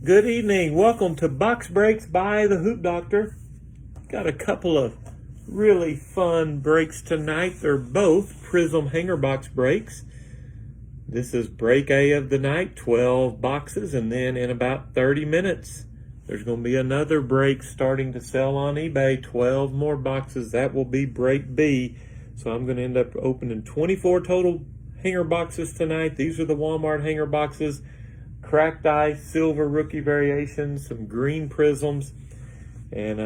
Good evening. Welcome to Box Breaks by the Hoop Doctor. Got a couple of really fun breaks tonight. They're both Prizm hanger box breaks. This is break A of the night, 12 boxes, and then in about 30 minutes, there's going to be another break starting to sell on eBay, 12 more boxes. That will be break B. So I'm going to end up opening 24 total hanger boxes tonight. These are the Walmart hanger boxes. Cracked ice, silver rookie variations, some green prisms, and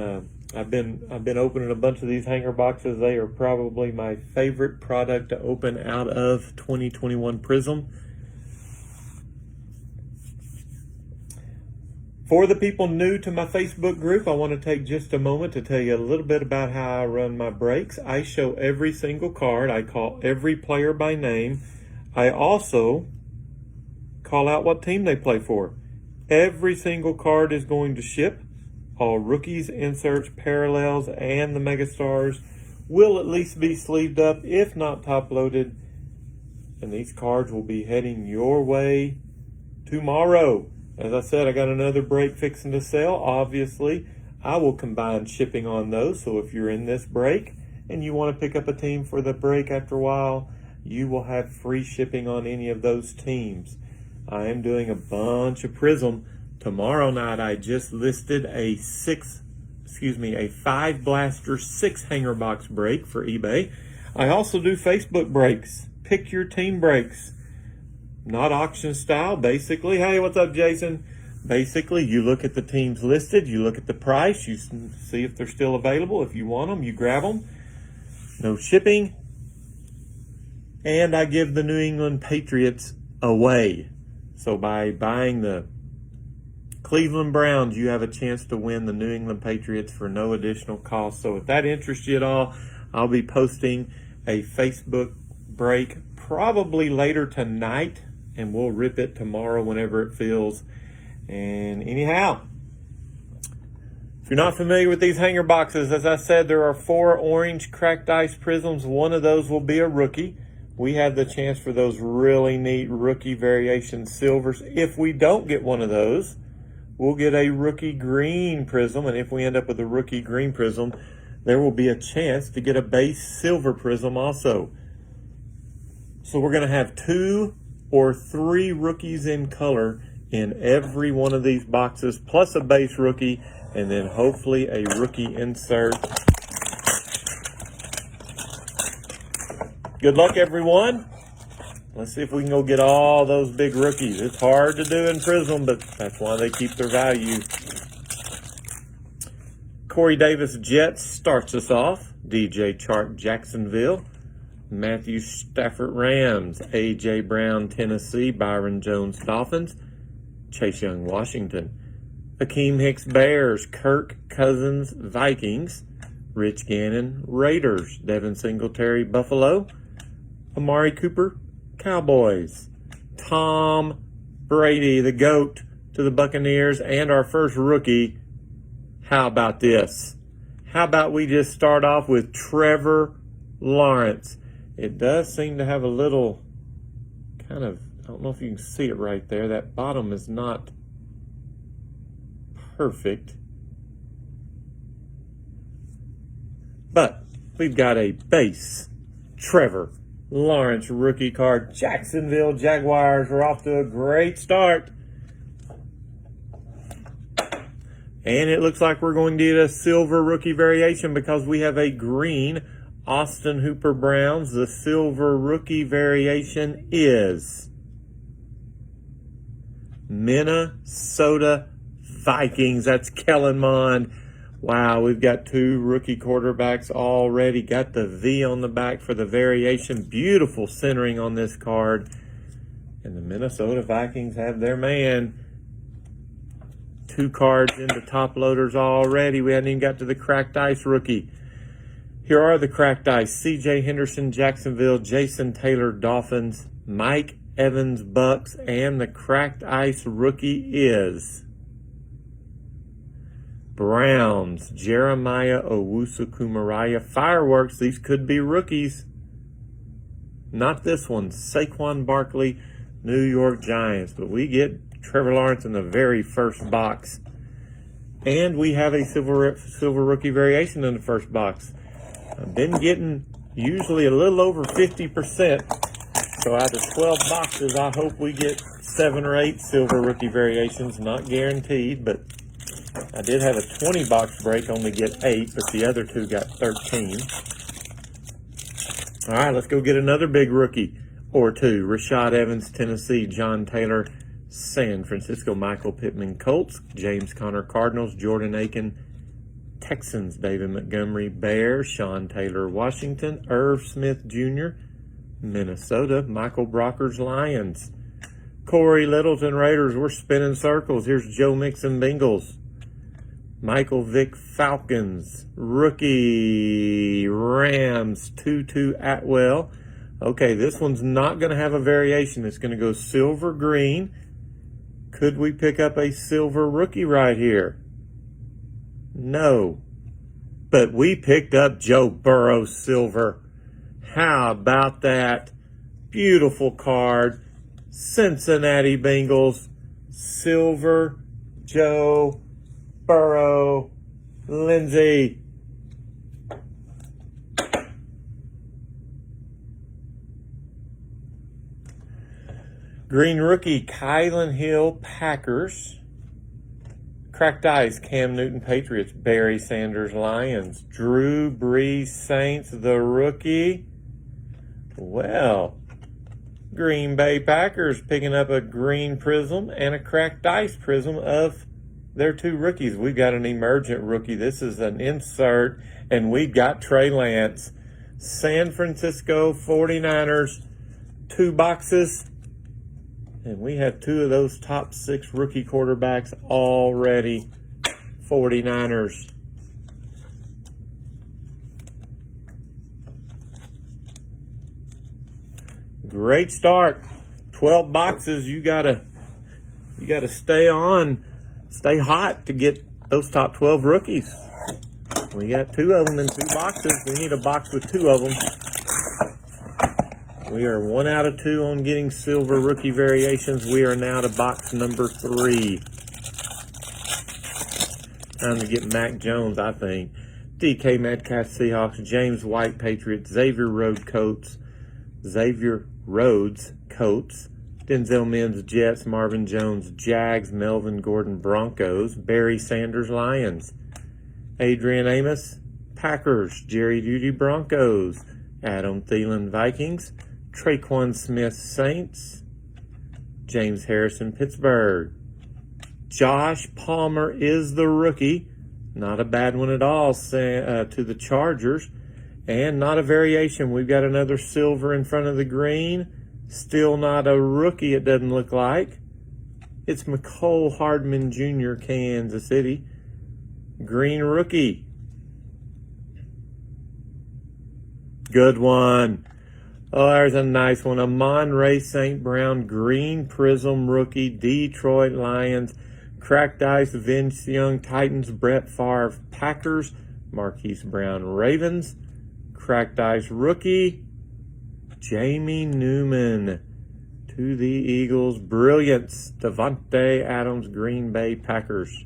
I've been opening a bunch of these hanger boxes. They are probably my favorite product to open out of 2021 Prizm. For the people new to my Facebook group, I want to take just a moment to tell you a little bit about how I run my breaks. I show every single card. I call every player by name. I also call out what team they play for. Every single card is going to ship. All rookies, inserts, parallels, and the megastars will at least be sleeved up, if not top loaded. And these cards will be heading your way tomorrow. As I said, I got another break fixing to sell. Obviously, I will combine shipping on those. So if you're in this break and you want to pick up a team for the break after a while, you will have free shipping on any of those teams. I am doing a bunch of Prizm. Tomorrow night, I just listed a 5 blaster 6 hanger box break for eBay. I also do Facebook breaks, pick your team breaks. Not auction style, basically. Hey, what's up, Jason? Basically, you look at the teams listed, you look at the price, you see if they're still available. If you want them, you grab them. No shipping. And I give the New England Patriots away. So by buying the Cleveland Browns, you have a chance to win the New England Patriots for no additional cost. So if that interests you at all, I'll be posting a Facebook break probably later tonight, and we'll rip it tomorrow whenever it feels. And anyhow, if you're not familiar with these hanger boxes, as I said, there are 4 orange cracked ice prisms. One of those will be a rookie. We have the chance for those really neat rookie variation silvers. If we don't get one of those, we'll get a rookie green prism. And if we end up with a rookie green prism, there will be a chance to get a base silver prism also. So we're going to have 2 or 3 rookies in color in every one of these boxes, plus a base rookie, and then hopefully a rookie insert. Good luck, everyone. Let's see if we can go get all those big rookies. It's hard to do in Prizm, but that's why they keep their value. Corey Davis Jets starts us off. DJ Chark Jacksonville. Matthew Stafford Rams. A.J. Brown Tennessee. Byron Jones Dolphins. Chase Young Washington. Akeem Hicks Bears. Kirk Cousins Vikings. Rich Gannon Raiders. Devin Singletary Buffalo. Amari Cooper Cowboys. Tom Brady, the GOAT, to the Buccaneers, and our first rookie. How about this? How about we just start off with Trevor Lawrence? It does seem to have a little kind of, I don't know if you can see it right there. That bottom is not perfect. But we've got a base Trevor Lawrence rookie card. Jacksonville Jaguars are off to a great start. And it looks like we're going to get a silver rookie variation because we have a green Austin Hooper Browns. The silver rookie variation is Minnesota Vikings. That's Kellen Mond. Wow, we've got 2 rookie quarterbacks already. Got the V on the back for the variation. Beautiful centering on this card. And the Minnesota Vikings have their man. 2 cards into top loaders already. We hadn't even got to the cracked ice rookie. Here are the cracked ice. C.J. Henderson, Jacksonville. Jason Taylor, Dolphins. Mike Evans, Bucks. And the cracked ice rookie is Browns, Jeremiah Owusu-Kumaraya. Fireworks, these could be rookies. Not this one. Saquon Barkley, New York Giants. But we get Trevor Lawrence in the very first box. And we have a silver rookie variation in the first box. I've been getting usually a little over 50%. So out of 12 boxes, I hope we get 7 or 8 silver rookie variations. Not guaranteed, but I did have a 20 box break, only get 8, but the other 2 got 13. All right, let's go get another big rookie or 2. Rashad Evans, Tennessee. John Taylor, San Francisco. Michael Pittman, Colts. James Conner, Cardinals. Jordan Aiken, Texans. David Montgomery, Bears. Sean Taylor, Washington. Irv Smith Jr., Minnesota. Michael Brockers, Lions. Corey Littleton, Raiders. We're spinning circles. Here's Joe Mixon, Bengals. Michael Vick, Falcons. Rookie, Rams. Tutu Atwell. Okay, this one's not going to have a variation. It's going to go silver green. Could we pick up a silver rookie right here? No. But we picked up Joe Burrow silver. How about that? Beautiful card. Cincinnati Bengals. Silver Joe Burrow Lindsay. Green rookie, Kylan Hill, Packers. Cracked ice, Cam Newton, Patriots. Barry Sanders, Lions. Drew Brees, Saints, the rookie. Well, Green Bay Packers picking up a green prism and a cracked ice prism of their 2 rookies. We've got an emergent rookie. This is an insert, and we've got Trey Lance. San Francisco 49ers, 2 boxes. And we have 2 of those top 6 rookie quarterbacks already. 49ers. Great start. 12 boxes. You gotta stay hot to get those top 12 rookies. We got 2 of them in 2 boxes. We need a box with 2 of them. We are 1 out of 2 on getting silver rookie variations. We are now to box number 3. Time to get Mac Jones, I think. DK Metcalf, Seahawks. James White, Patriots. Xavier Rhodes, Colts. Denzel Mims, Jets. Marvin Jones, Jags. Melvin Gordon, Broncos. Barry Sanders, Lions. Adrian Amos, Packers. Jerry Jeudy, Broncos. Adam Thielen, Vikings. Traquan Smith, Saints. James Harrison, Pittsburgh. Josh Palmer is the rookie. Not a bad one at all to the Chargers. And not a variation. We've got another silver in front of the green. Still not a rookie, it doesn't look like. It's McCole Hardman Jr., Kansas City. Green rookie. Good one. Oh, there's a nice one. Amon-Ra St. Brown, green prism rookie, Detroit Lions. Cracked ice, Vince Young, Titans. Brett Favre, Packers. Marquise Brown, Ravens. Cracked ice rookie, Jamie Newman to the Eagles. Brilliance, Devontae Adams, Green Bay Packers.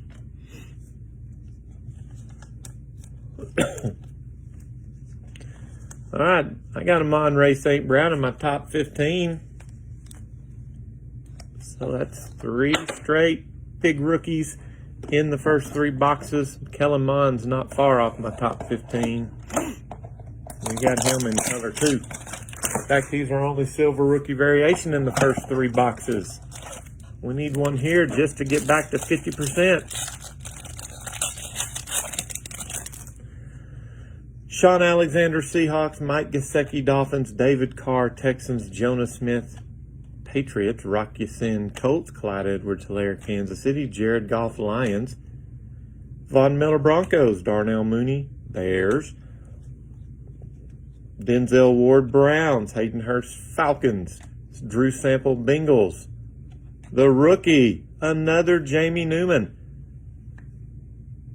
All right, I got Amon-Ra St. Brown in my top 15. So that's 3 straight big rookies in the first 3 boxes. Kellen Mond's not far off my top 15. We got him in color too. In fact, these are only silver rookie variation in the first 3 boxes. We need one here just to get back to 50%. Sean Alexander, Seahawks. Mike Gesicki, Dolphins. David Carr, Texans. Jonah Smith, Patriots. Rock Ya-Sin, Colts. Clyde Edwards-Helaire, Kansas City. Jared Goff, Lions. Von Miller, Broncos. Darnell Mooney, Bears. Denzel Ward, Browns. Hayden Hurst, Falcons. Drew Sample, Bengals. The rookie, another Jamie Newman.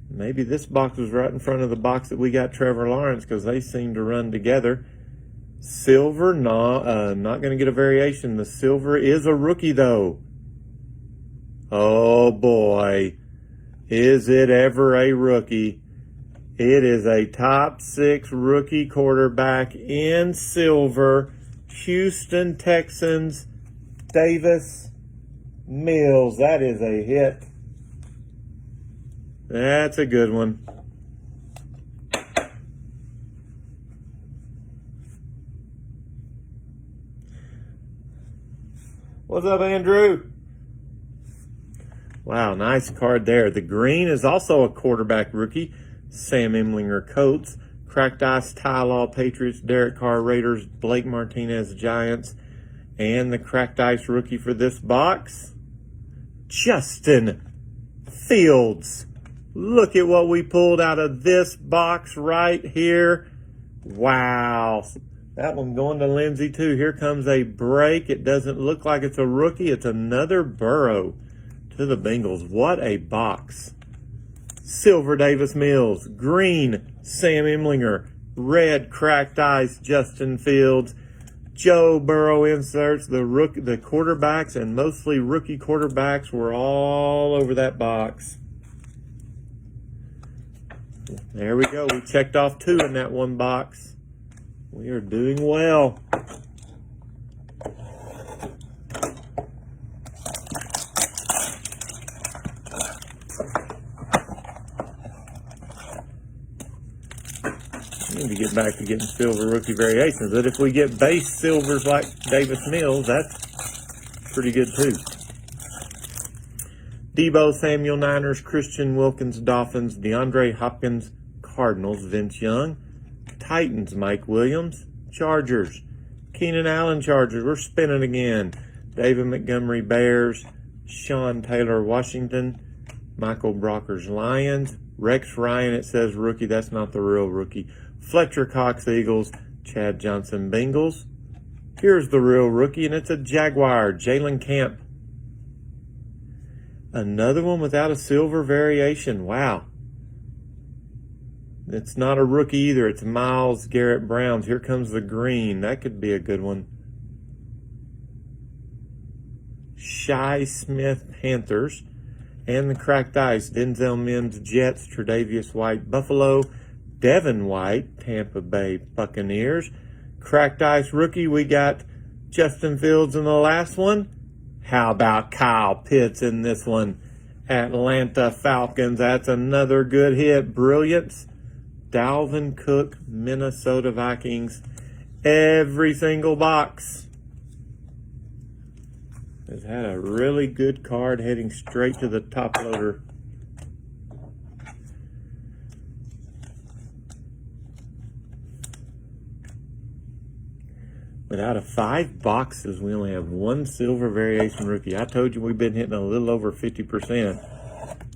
Maybe this box was right in front of the box that we got Trevor Lawrence because they seem to run together. Silver, not going to get a variation. The silver is a rookie, though. Oh boy, is it ever a rookie? It is a top 6 rookie quarterback in silver. Houston Texans, Davis Mills. That is a hit. That's a good one. What's up, Andrew? Wow, nice card there. The green is also a quarterback rookie. Sam Emlinger, Colts. Cracked Ice, Ty Law, Patriots. Derek Carr, Raiders. Blake Martinez, Giants. And the cracked ice rookie for this box, Justin Fields. Look at what we pulled out of this box right here. Wow. That one going to Lindsay too. Here comes a break. It doesn't look like it's a rookie. It's another Burrow to the Bengals. What a box. Silver Davis Mills. Green Sam Emlinger. Red cracked ice Justin Fields. Joe Burrow inserts. The quarterbacks, and mostly rookie quarterbacks, were all over that box. There we go. We checked off 2 in that one box. We are doing well. Need to get back to getting silver rookie variations, but if we get base silvers like Davis Mills, that's pretty good too. Debo Samuel, Niners. Christian Wilkins, Dolphins. DeAndre Hopkins, Cardinals. Vince Young. Titans, Mike Williams. Chargers, Keenan Allen, Chargers. We're spinning again. David Montgomery, Bears. Sean Taylor, Washington. Michael Brockers, Lions. Rex Ryan, it says rookie. That's not the real rookie. Fletcher Cox, Eagles. Chad Johnson, Bengals. Here's the real rookie, and it's a Jaguar, Jalen Camp. Another one without a silver variation. Wow. It's not a rookie either. It's Miles Garrett Browns. Here comes the green. That could be a good one. Shi Smith, Panthers. And the cracked ice, Denzel Mims, Jets. Tre'Davious White, Buffalo. Devin White, Tampa Bay Buccaneers. Cracked ice rookie, we got Justin Fields in the last one. How about Kyle Pitts in this one? Atlanta Falcons, that's another good hit. Brilliance. Dalvin Cook, Minnesota Vikings. Every single box has had a really good card heading straight to the top loader. But out of 5 boxes, we only have 1 silver variation rookie. I told you we've been hitting a little over 50%.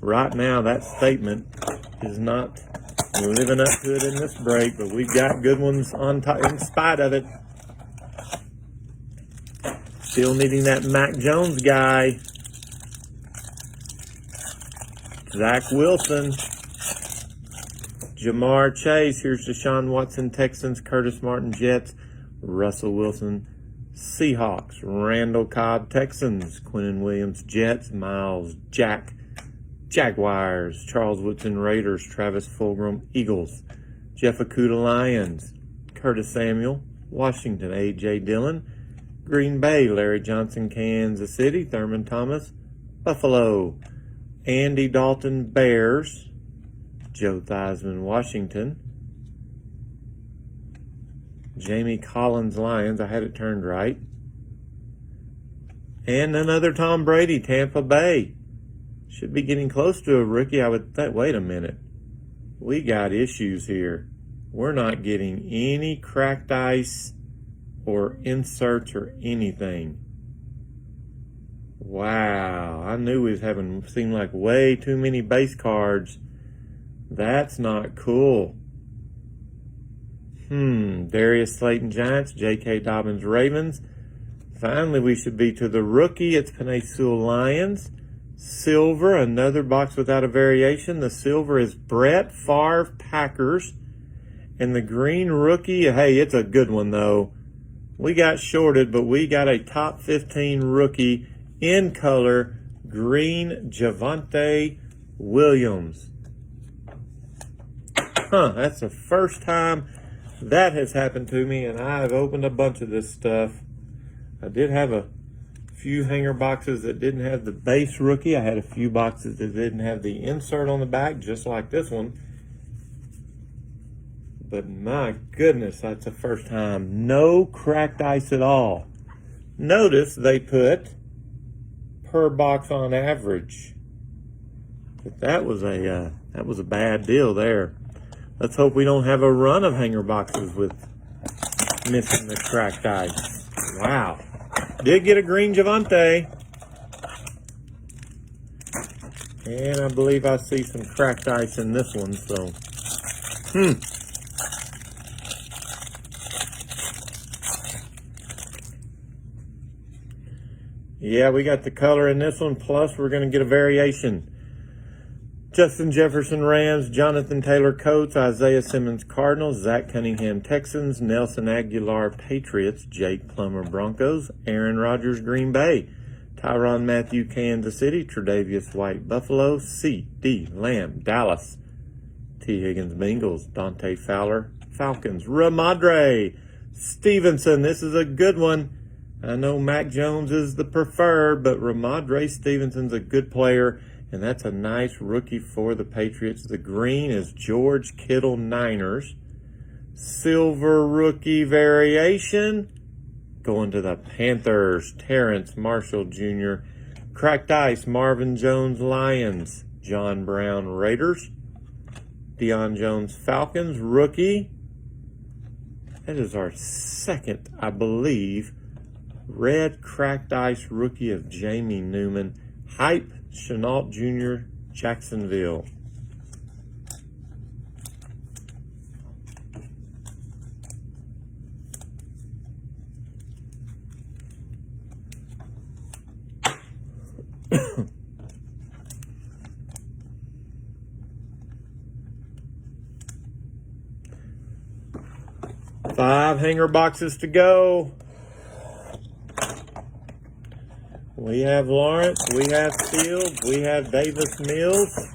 Right now, that statement is not living up to it in this break, but we've got good ones on top in spite of it. Still needing that Mac Jones guy. Zach Wilson. Jamar Chase. Here's Deshaun Watson, Texans. Curtis Martin, Jets. Russell Wilson, Seahawks. Randall Cobb, Texans. Quinnen Williams, Jets. Miles Jack, Jaguars. Charles Woodson, Raiders. Travis Fulgham, Eagles. Jeff Okudah, Lions. Curtis Samuel, Washington. A.J. Dillon, Green Bay. Larry Johnson, Kansas City. Thurman Thomas, Buffalo. Andy Dalton, Bears. Joe Theismann, Washington. Jamie Collins, Lions. I had it turned right. And another Tom Brady, Tampa Bay. Should be getting close to a rookie, I would think. Wait a minute. We got issues here. We're not getting any cracked ice or inserts or anything. Wow. I knew we was having seemed like way too many base cards. That's not cool. Darius Slayton, Giants. J.K. Dobbins, Ravens. Finally, we should be to the rookie. It's Penei Sewell, Lions. Silver, another box without a variation. The silver is Brett Favre, Packers. And the green rookie, hey, it's a good one, though. We got shorted, but we got a top 15 rookie in color. green Javonte Williams. That's the first time that has happened to me, and I've opened a bunch of this stuff. I did have a few hanger boxes that didn't have the base rookie. I had a few boxes that didn't have the insert on the back, just like this one. But my goodness, that's the first time. No cracked ice at all. Notice they put per box on average. But that was a bad deal there. Let's hope we don't have a run of hanger boxes with missing the cracked ice. Wow. Did get a green Javonte. And I believe I see some cracked ice in this one, so. Yeah, we got the color in this one, plus we're going to get a variation. Justin Jefferson, Rams; Jonathan Taylor, Colts; Isaiah Simmons, Cardinals; Zach Cunningham, Texans; Nelson Aguilar, Patriots; Jake Plummer, Broncos; Aaron Rodgers, Green Bay; Tyrann Mathieu, Kansas City; Tre'Davious White, Buffalo; C.D. Lamb, Dallas; T. Higgins, Bengals; Dante Fowler, Falcons; Ramondre Stevenson. This is a good one. I know Mac Jones is the preferred, but Ramondre Stevenson's a good player. And that's a nice rookie for the Patriots. The green is George Kittle, Niners. Silver rookie variation going to the Panthers. Terrence Marshall Jr. Cracked ice, Marvin Jones, Lions. John Brown, Raiders. Deion Jones, Falcons. Rookie. That is our second, I believe, red cracked ice rookie of Jamie Newman. Hype Chenault Jr., Jacksonville. Five hanger boxes to go. We have Lawrence, we have Fields, we have Davis Mills,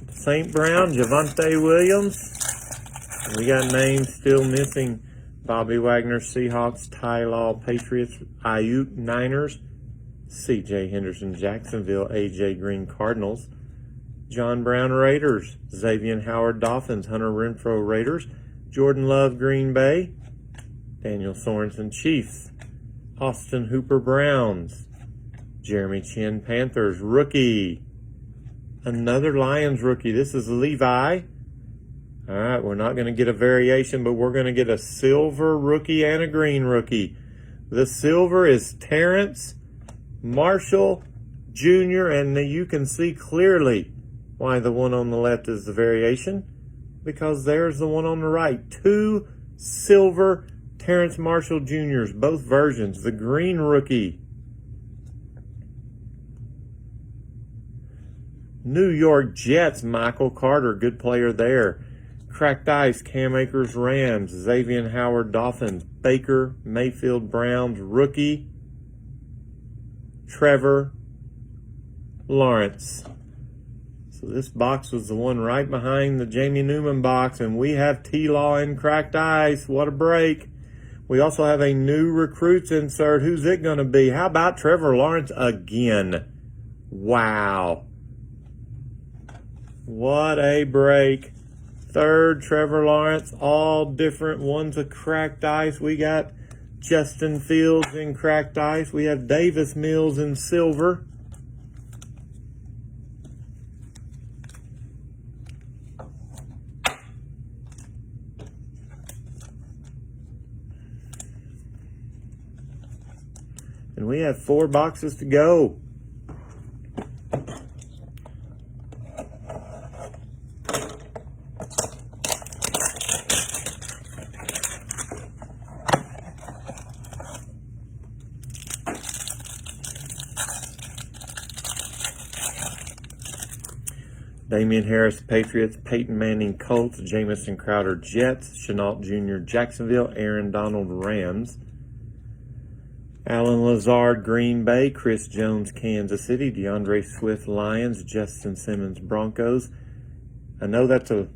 St. Brown, Javonte Williams. We got names still missing: Bobby Wagner, Seahawks; Ty Law, Patriots; Ayuk, Niners; C.J. Henderson, Jacksonville; A.J. Green, Cardinals; John Brown, Raiders; Xavier Howard, Dolphins; Hunter Renfrow, Raiders; Jordan Love, Green Bay; Daniel Sorensen, Chiefs; Austin Hooper, Browns; Jeremy Chin, Panthers. Rookie. Another Lions rookie. This is Levi. All right, we're not going to get a variation, but we're going to get a silver rookie and a green rookie. The silver is Terrence Marshall Jr., and you can see clearly why the one on the left is the variation, because there's the one on the right. Two silver Terrence Marshall Jr.'s, both versions. The green rookie. New York Jets, Michael Carter, good player there. Cracked ice, Cam Akers, Rams; Xavier Howard, Dolphins; Baker Mayfield, Browns. Rookie, Trevor Lawrence. So this box was the one right behind the Jamie Newman box, and we have T-Law in cracked ice. What a break. We also have a new recruits insert. Who's it going to be? How about Trevor Lawrence again? Wow. What a break. Third Trevor Lawrence, all different. One's a cracked ice. We got Justin Fields in cracked ice. We have Davis Mills in silver. And we have 4 boxes to go. Damian Harris, Patriots; Peyton Manning, Colts; Jamison Crowder, Jets; Chenault Jr., Jacksonville; Aaron Donald, Rams; Alan Lazard, Green Bay. Chris Jones, Kansas City. DeAndre Swift, Lions. Justin Simmons, Broncos. I know that's a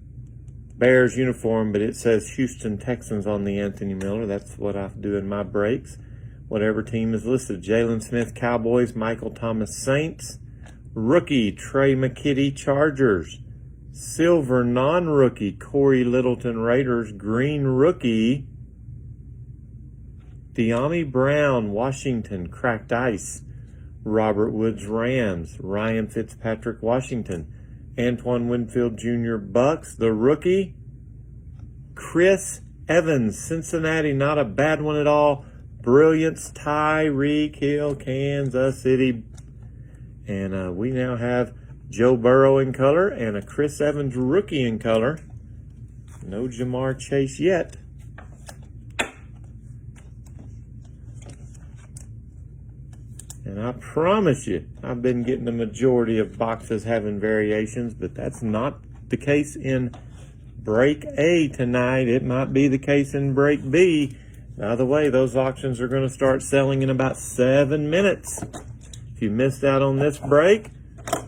Bears uniform, but it says Houston Texans on the Anthony Miller. That's what I do in my breaks. Whatever team is listed. Jalen Smith, Cowboys. Michael Thomas, Saints. Rookie, Trey McKitty, Chargers. Silver non-rookie, Corey Littleton, Raiders. Green rookie, De'Ami Brown, Washington, cracked ice. Robert Woods, Rams. Ryan Fitzpatrick, Washington. Antoine Winfield Jr., Bucks. The rookie, Chris Evans, Cincinnati. Not a bad one at all. Brilliance, Tyreek Hill, Kansas City. And we now have Joe Burrow in color and a Chris Evans rookie in color. No Jamar Chase yet. And I promise you, I've been getting the majority of boxes having variations, but that's not the case in break A tonight. It might be the case in break B. By the way, those auctions are going to start selling in about 7 minutes. If you missed out on this break,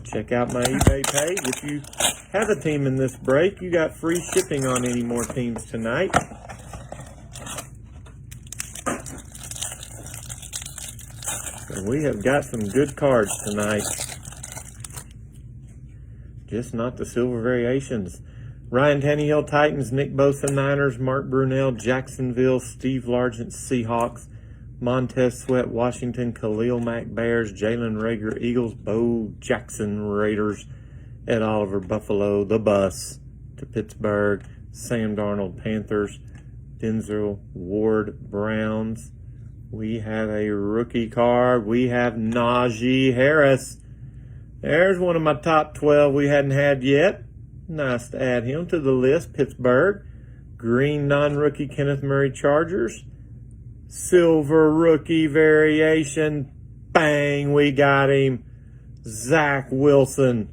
check out my eBay page. If you have a team in this break, you got free shipping on any more teams tonight. And we have got some good cards tonight. Just not the silver variations. Ryan Tannehill, Titans. Nick Bosa, Niners. Mark Brunell, Jacksonville. Steve Largent, Seahawks. Montez Sweat, Washington. Khalil Mack, Bears. Jalen Reagor, Eagles. Bo Jackson, Raiders. Ed Oliver, Buffalo. The Bus to Pittsburgh. Sam Darnold, Panthers. Denzel Ward, Browns. We have a rookie card. We have Najee Harris. There's one of my top 12 we hadn't had yet. Nice to add him to the list. Pittsburgh. Green non-rookie, Kenneth Murray, Chargers. Silver rookie variation. Bang, we got him. Zach Wilson.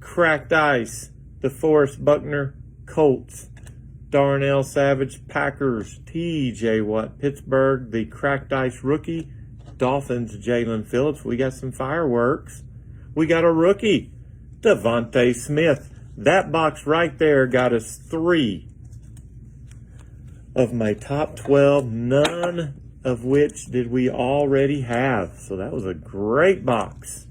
Cracked ice. DeForest Buckner, Colts. Darnell Savage, Packers. TJ Watt, Pittsburgh. The cracked ice rookie. Dolphins, Jalen Phillips. We got some fireworks. We got a rookie, Devontae Smith. That box right there got us 3 of my top 12, none of which did we already have. So that was a great box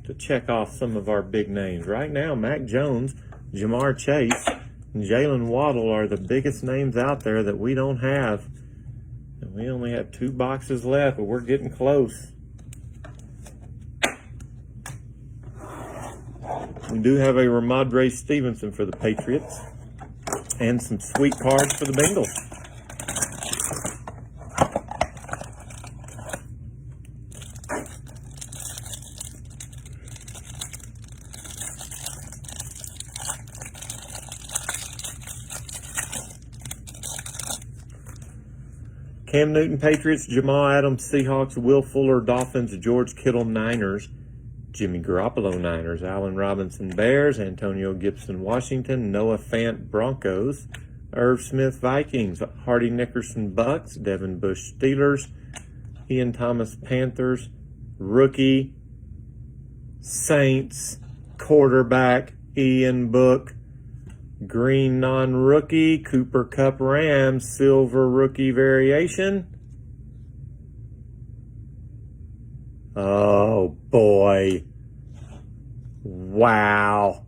to check off some of our big names. Right now, Mac Jones, Jamar Chase, and Jalen Waddle are the biggest names out there that we don't have. And we only have 2 boxes left, but we're getting close. We do have a Ramondre Stevenson for the Patriots and some sweet cards for the Bengals. Cam Newton, Patriots. Jamal Adams, Seahawks. Will Fuller, Dolphins. George Kittle, Niners. Jimmy Garoppolo, Niners. Allen Robinson, Bears. Antonio Gibson, Washington. Noah Fant, Broncos. Irv Smith, Vikings. Hardy Nickerson, Bucks. Devin Bush, Steelers. Ian Thomas, Panthers. Rookie, Saints. Quarterback, Ian Book. Green non-rookie, Cooper Kupp, Rams. Silver rookie variation. Oh, boy. Wow.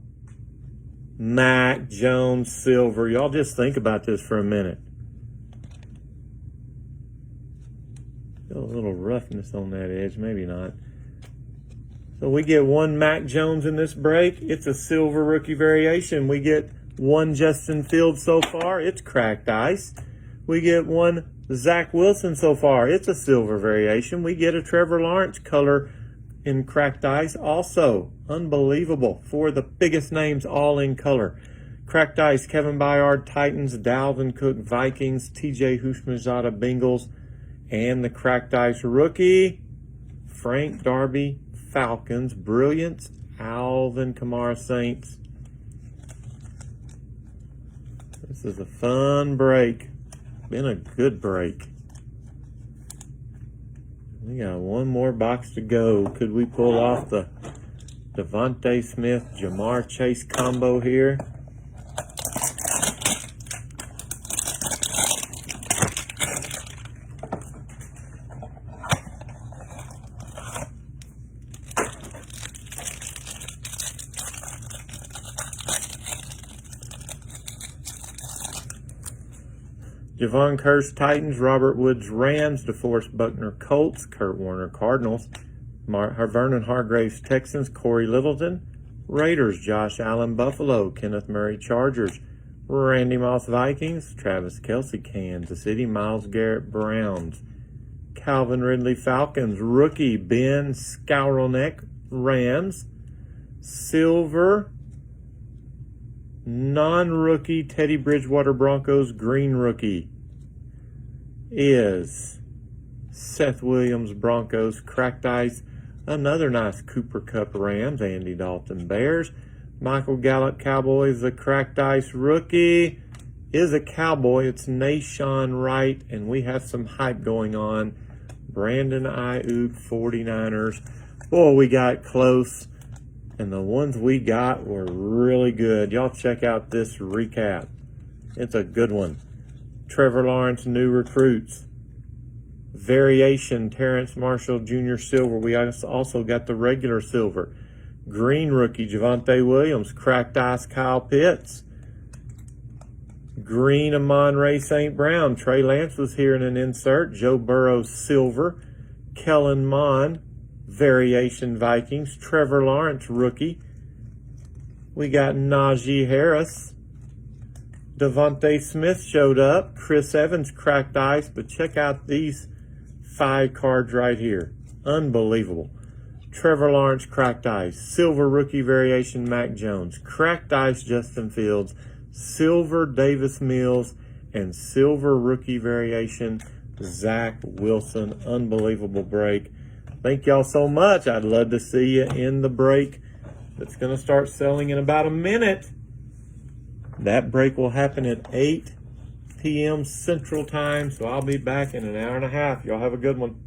Mac Jones, silver. Y'all just think about this for a minute. Feel a little roughness on that edge. Maybe not. So we get 1 Mac Jones in this break. It's a silver rookie variation. We get 1 Justin Fields so far. It's cracked ice. We get 1 Zach Wilson so far. It's a silver variation. We get a Trevor Lawrence color in cracked ice also. Unbelievable. 4 of the biggest names all in color. Cracked ice, Kevin Byard, Titans. Dalvin Cook, Vikings. TJ Houshmandzadeh, Bengals. And the cracked ice rookie, Frank Darby, Falcons. Brilliance, Alvin Kamara, Saints. This is a fun break. Been a good break. We got one more box to go. Could we pull off the Devontae Smith, Jamar Chase combo here? Javon Curse Titans, Robert Woods Rams, DeForest Buckner Colts, Kurt Warner Cardinals, Vernon Hargraves Texans, Corey Littleton, Raiders, Josh Allen Buffalo, Kenneth Murray Chargers, Randy Moss Vikings, Travis Kelce Kansas City, Myles Garrett Browns, Calvin Ridley Falcons, rookie Ben Skowronek Rams, silver non-rookie Teddy Bridgewater Broncos, green rookie is Seth Williams Broncos, cracked ice, another nice Cooper Kupp Rams, Andy Dalton Bears, Michael Gallup Cowboys, the cracked ice rookie is a Cowboy, it's Nashawn Wright, and we have some hype going on. Brandon Ayuk 49ers. Boy, we got close. And the ones we got were really good. Y'all check out this recap. It's a good one. Trevor Lawrence, new recruits. Variation, Terrence Marshall Jr. silver. We also got the regular silver. Green rookie, Javonte Williams. Cracked ice, Kyle Pitts. Green, Amon-Ra St. Brown. Trey Lance was here in an insert. Joe Burrow, silver. Kellen Mond. Variation Vikings, Trevor Lawrence rookie. We got Najee Harris. Devontae Smith showed up. Chris Evans cracked ice, but check out these 5 cards right here. Unbelievable. Trevor Lawrence cracked ice. Silver rookie variation Mac Jones. Cracked ice Justin Fields. Silver Davis Mills. And silver rookie variation Zach Wilson. Unbelievable break. Thank y'all so much. I'd love to see you in the break that's going to start selling in about a minute. That break will happen at 8 p.m. Central Time, so I'll be back in an hour and a half. Y'all have a good one.